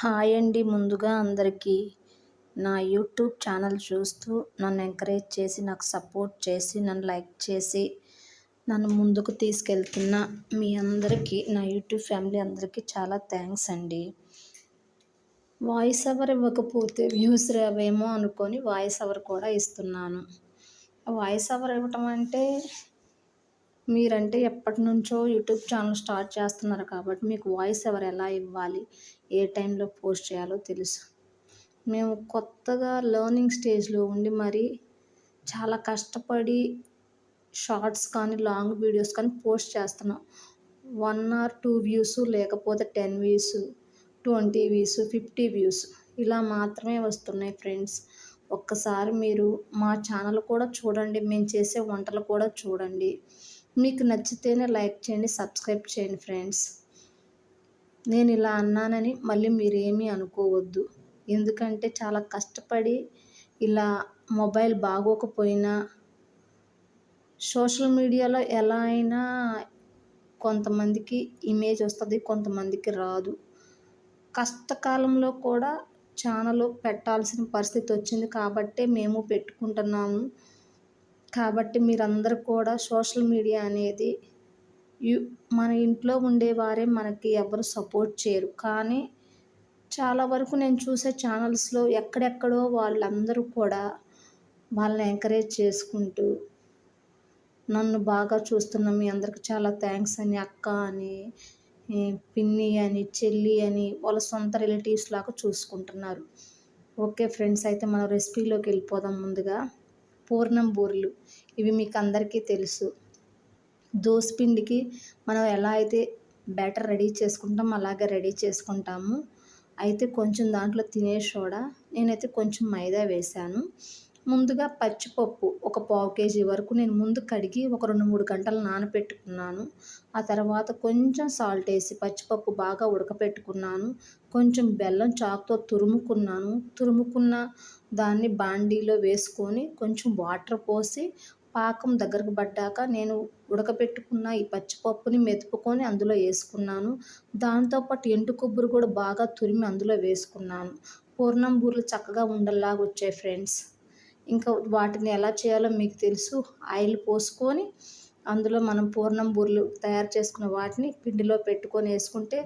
Hi అండి. ముందుగా అందరికీ నా యూట్యూబ్ ఛానల్ చూస్తూ నన్ను ఎంకరేజ్ చేసి, నాకు సపోర్ట్ చేసి, నన్ను లైక్ చేసి, నన్ను ముందుకు తీసుకెళ్తున్న మీ అందరికీ, నా యూట్యూబ్ ఫ్యామిలీ అందరికీ చాలా థ్యాంక్స్ అండి. వాయిస్ ఓవర్ ఇవ్వకపోతే వ్యూస్ రావేమో అనుకొని వాయిస్ ఓవర్ కూడా ఇస్తున్నాను. వాయిస్ ఓవర్ ఇవ్వటం అంటే మీరంటే ఎప్పటినుంచో యూట్యూబ్ ఛానల్ స్టార్ట్ చేస్తున్నారు కాబట్టి మీకు వాయిస్ ఓవర్ ఎలా ఇవ్వాలి, ఏ టైంలో పోస్ట్ చేయాలో తెలుసు. మేము కొత్తగా లెర్నింగ్ స్టేజ్లో ఉండి మరి చాలా కష్టపడి షార్ట్స్ కానీ, లాంగ్ వీడియోస్ కానీ పోస్ట్ చేస్తున్నాం. 1 ఆర్ 2 వ్యూస్, లేకపోతే 10 వ్యూస్, 20 వ్యూస్, 50 వ్యూస్ ఇలా మాత్రమే వస్తున్నాయి ఫ్రెండ్స్. ఒక్కసారి మీరు మా ఛానల్ కూడా చూడండి, మేము చేసే వంటలు కూడా చూడండి. మీకు నచ్చితేనే లైక్ చేయండి, సబ్స్క్రైబ్ చేయండి ఫ్రెండ్స్. నేను ఇలా అన్నానని మళ్ళీ మీరేమీ అనుకోవద్దు. ఎందుకంటే చాలా కష్టపడి ఇలా మొబైల్ బాగోకపోయినా సోషల్ మీడియాలో ఎలా అయినా కొంతమందికి ఇమేజ్ వస్తుంది, కొంతమందికి రాదు. కష్టకాలంలో కూడా ఛానల్ పెట్టాల్సిన పరిస్థితి వచ్చింది కాబట్టే మేము పెట్టుకుంటున్నాము. కాబట్టి మీరందరూ కూడా సోషల్ మీడియా అనేది మన ఇంట్లో ఉండేవారే మనకి ఎవరు సపోర్ట్ చేయరు. కానీ చాలా వరకు నేను చూసే ఛానల్స్లో ఎక్కడెక్కడో వాళ్ళందరూ కూడా వాళ్ళని ఎంకరేజ్ చేసుకుంటూ నన్ను బాగా చూస్తున్న మీ అందరికి చాలా థ్యాంక్స్ అని, అక్క అని, పిన్ని అని, చెల్లి అని వాళ్ళ సొంత రిలేటివ్స్ లాగా చూసుకుంటున్నారు. ఓకే ఫ్రెండ్స్, అయితే మనం రెసిపీలోకి వెళ్ళిపోదాం. ముందుగా పూర్ణం బూరెలు, ఇవి మీకు అందరికీ తెలుసు. దోసపిండికి మనం ఎలా అయితే బ్యాటర్ రెడీ చేసుకుంటాం అలాగే రెడీ చేసుకుంటాము. అయితే కొంచెం దాంట్లో తినే సోడా, నేనైతే కొంచెం మైదా వేశాను. ముందుగా పచ్చిపప్పు ఒక 1/4 కేజీ వరకు నేను ముందు కడిగి ఒక 2-3 గంటలు నానబెట్టుకున్నాను. ఆ తర్వాత కొంచెం సాల్ట్ వేసి పచ్చిపప్పు బాగా ఉడకపెట్టుకున్నాను. కొంచెం బెల్లం చాకుతో తురుముకున్న దాన్ని బాండీలో వేసుకొని కొంచెం వాటర్ పోసి పాకం దగ్గరకు పడ్డాక నేను ఉడకపెట్టుకున్న ఈ పచ్చిపప్పుని మెతుపుకొని అందులో వేసుకున్నాను. దాంతోపాటు ఎండు కొబ్బరి కూడా బాగా తురిమి అందులో వేసుకున్నాను. పూర్ణం బూరెలు చక్కగా ఉండల్లాగా వచ్చాయి ఫ్రెండ్స్. ఇంకా వాటిని ఎలా చేయాలో మీకు తెలుసు. ఆయిల్ పోసుకొని అందులో మనం పూర్ణం బూరెలు తయారు చేసుకున్న వాటిని పిండిలో పెట్టుకొని వేసుకుంటే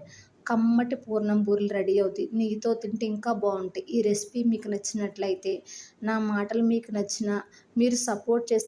కమ్మటి పూర్ణం బూరెలు రెడీ అవుతాయి. నెయ్యితో తింటే ఇంకా బాగుంటాయి. ఈ రెసిపీ మీకు నచ్చినట్లయితే, నా మాటలు మీకు నచ్చినా మీరు సపోర్ట్ చేస్తే